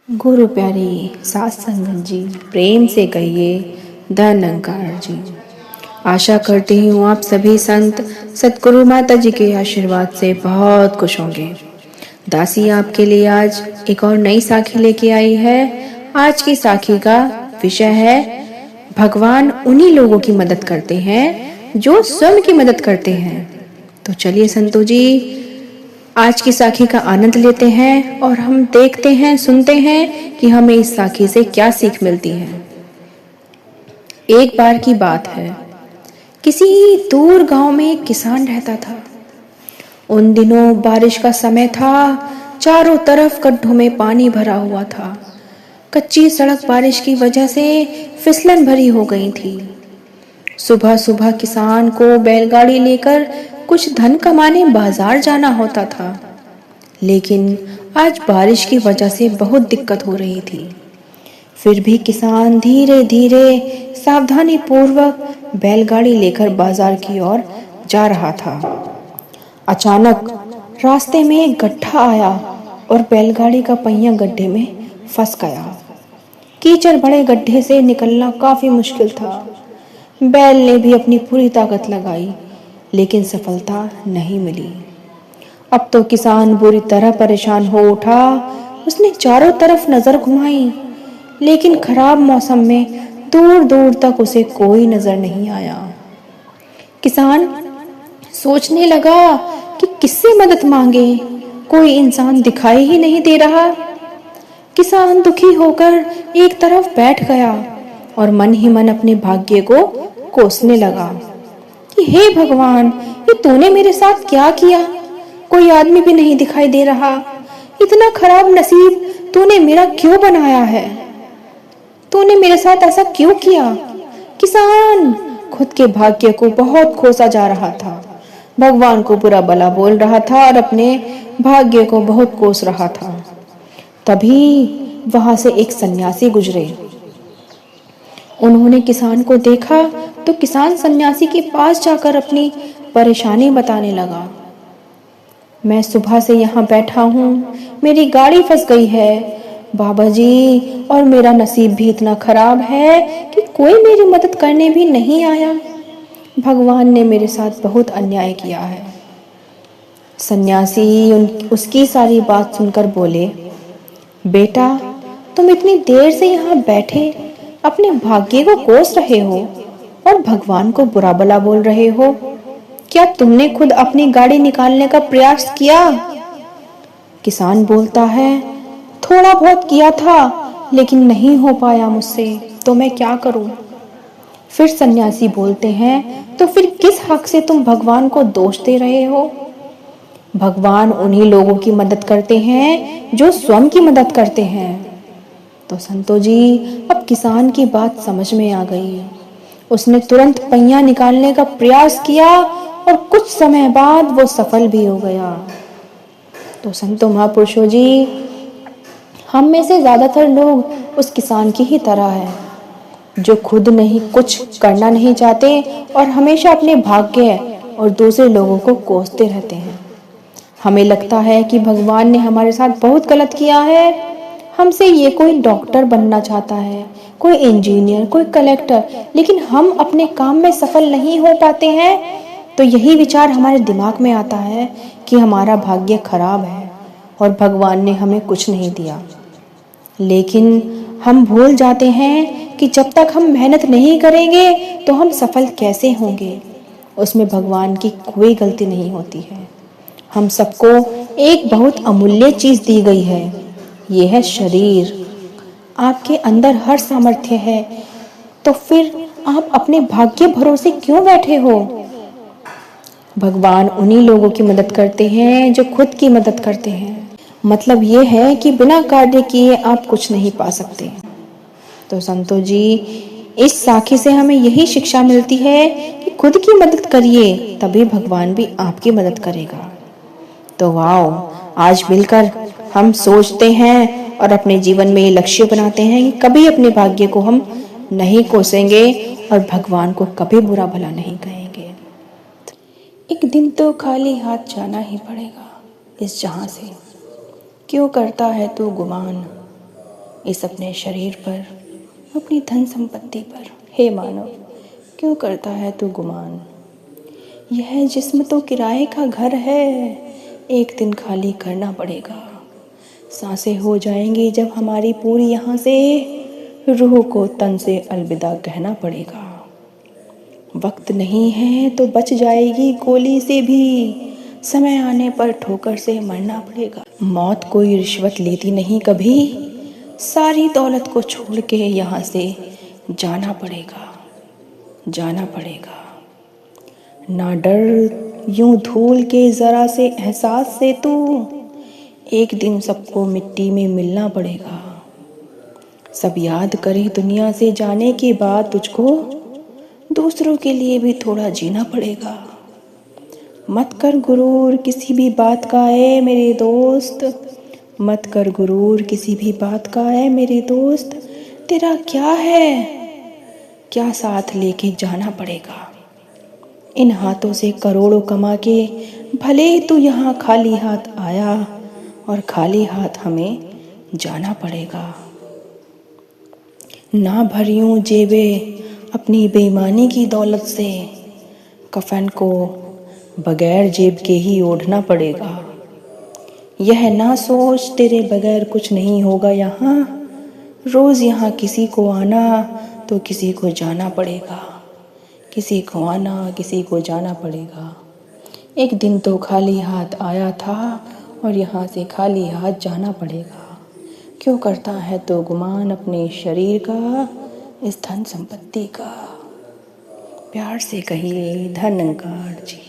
गुरु प्यारी सात संगत जी, प्रेम से कहिए धनंकार जी। आशा करती हूँ आप सभी संत सतगुरु माता जी के आशीर्वाद से बहुत खुश होंगे। दासी आपके लिए आज एक और नई साखी लेके आई है। आज की साखी का विषय है भगवान उन्हीं लोगों की मदद करते हैं जो स्वयं की मदद करते हैं। तो चलिए संतों जी, आज की साखी का आनंद लेते हैं और हम देखते हैं, सुनते हैं कि हमें इस साखी से क्या सीख मिलती है। एक बार की बात है, किसी दूर गांव में एक किसान रहता था। उन दिनों बारिश का समय था, चारों तरफ गड्ढों में पानी भरा हुआ था। कच्ची सड़क बारिश की वजह से फिसलन भरी हो गई थी। सुबह सुबह किसान को बैलगाड़ी लेकर कुछ धन कमाने बाजार जाना होता था, लेकिन आज बारिश की वजह से बहुत दिक्कत हो रही थी। फिर भी किसान धीरे धीरे सावधानी पूर्वक बैलगाड़ी लेकर बाजार की ओर जा रहा था। अचानक रास्ते में एक गड्ढा आया और बैलगाड़ी का पहिया गड्ढे में फंस गया। कीचड़ भरे गड्ढे से निकलना काफी मुश्किल था। बैल ने भी अपनी पूरी ताकत लगाई, लेकिन सफलता नहीं मिली। अब तो किसान बुरी तरह परेशान हो उठा। उसने चारों तरफ नजर घुमाई, लेकिन खराब मौसम में दूर दूर तक उसे कोई नजर नहीं आया। किसान सोचने लगा कि किससे मदद मांगे, कोई इंसान दिखाई ही नहीं दे रहा। किसान दुखी होकर एक तरफ बैठ गया और मन ही मन अपने भाग्य को कोसने लगा कि हे भगवान, ये तूने मेरे साथ क्या किया? कोई आदमी भी नहीं दिखाई दे रहा। इतना खराब नसीब तूने मेरा क्यों बनाया है? तूने मेरे साथ ऐसा क्यों किया? किसान खुद के भाग्य को बहुत कोसा जा रहा था, भगवान को बुरा भला बोल रहा था और अपने भाग्य को बहुत कोस रहा था। तभी वहां से एक सन्यासी गुजरे। उन्होंने किसान को देखा तो किसान सन्यासी के पास जाकर अपनी परेशानी बताने लगा। मैं सुबह से यहाँ बैठा हूँ, मेरी गाड़ी फंस गई है बाबा जी, और मेरा नसीब भी इतना खराब है कि कोई मेरी मदद करने भी नहीं आया। भगवान ने मेरे साथ बहुत अन्याय किया है। सन्यासी उसकी सारी बात सुनकर बोले, बेटा, तुम इतनी देर से यहाँ बैठे अपने भाग्य को कोस रहे हो और भगवान को बुरा भला बोल रहे हो। क्या तुमने खुद अपनी गाड़ी निकालने का प्रयास किया? किसान बोलता है, थोड़ा बहुत किया था, लेकिन नहीं हो पाया मुझसे, तो मैं क्या करूं? फिर सन्यासी बोलते हैं, तो फिर किस हक से तुम भगवान को दोष दे रहे हो? भगवान उन्हीं लोगों की मदद करते हैं जो स्वयं की मदद करते हैं। तो संतो जी, अब किसान की बात समझ में आ गई। उसने तुरंत पहिया निकालने का प्रयास किया और कुछ समय बाद वो सफल भी हो गया। तो संतो महापुरुषों जी, हम में से ज्यादातर लोग उस किसान की ही तरह है, जो खुद नहीं कुछ करना नहीं चाहते और हमेशा अपने भाग्य और दूसरे लोगों को कोसते रहते हैं। हमें लगता है कि भगवान ने हमारे साथ बहुत गलत किया है। हमसे ये कोई डॉक्टर बनना चाहता है, कोई इंजीनियर, कोई कलेक्टर, लेकिन हम अपने काम में सफल नहीं हो पाते हैं। तो यही विचार हमारे दिमाग में आता है कि हमारा भाग्य खराब है और भगवान ने हमें कुछ नहीं दिया। लेकिन हम भूल जाते हैं कि जब तक हम मेहनत नहीं करेंगे तो हम सफल कैसे होंगे। उसमें भगवान की कोई गलती नहीं होती है। हम सबको एक बहुत अमूल्य चीज दी गई है, ये है शरीर। आपके अंदर हर सामर्थ्य है, तो फिर आप अपने भाग्य भरोसे क्यों बैठे हो? भगवान उन्हीं लोगों की मदद करते हैं जो खुद की मदद करते हैं। मतलब ये है कि बिना कार्य किए आप कुछ नहीं पा सकते। तो संतो जी, इस साखी से हमें यही शिक्षा मिलती है कि खुद की मदद करिए, तभी भगवान भी आपकी मदद करेगा। तो वाह, आज मिलकर हम सोचते हैं और अपने जीवन में ये लक्ष्य बनाते हैं कि कभी अपने भाग्य को हम नहीं कोसेंगे और भगवान को कभी बुरा भला नहीं कहेंगे। एक दिन तो खाली हाथ जाना ही पड़ेगा इस जहां से। क्यों करता है तू गुमान, इस अपने शरीर पर, अपनी धन संपत्ति पर। हे मानव, क्यों करता है तू गुमान? यह जिस्म तो किराए का घर है, एक दिन खाली करना पड़ेगा। सांसें हो जाएंगी जब हमारी पूरी यहाँ से, रूह को तन से अलविदा कहना पड़ेगा। वक्त नहीं है तो बच जाएगी गोली से भी, समय आने पर ठोकर से मरना पड़ेगा। मौत कोई रिश्वत लेती नहीं कभी, सारी दौलत को छोड़ के यहाँ से जाना पड़ेगा, जाना पड़ेगा। ना डर यूं धूल के ज़रा से एहसास से तू, एक दिन सबको मिट्टी में मिलना पड़ेगा। सब याद करें दुनिया से जाने के बाद तुझको, दूसरों के लिए भी थोड़ा जीना पड़ेगा। मत कर गुरूर किसी भी बात का ए मेरे दोस्त, मत कर गुरूर किसी भी बात का ए मेरे दोस्त। तेरा क्या है, क्या साथ लेके जाना पड़ेगा। इन हाथों से करोड़ों कमा के भले ही तू यहाँ खाली हाथ आया, और खाली हाथ हमें जाना पड़ेगा। ना भरियूं जेबे अपनी बेईमानी की दौलत से, कफन को बगैर जेब के ही ओढ़ना पड़ेगा। यह ना सोच तेरे बगैर कुछ नहीं होगा यहाँ, रोज़ यहाँ किसी को आना तो किसी को जाना पड़ेगा, किसी को आना किसी को जाना पड़ेगा। एक दिन तो खाली हाथ आया था और यहाँ से खाली हाथ जाना पड़ेगा। क्यों करता है तो गुमान अपने शरीर का, इस धन संपत्ति का। प्यार से कहिए धनंकार जी।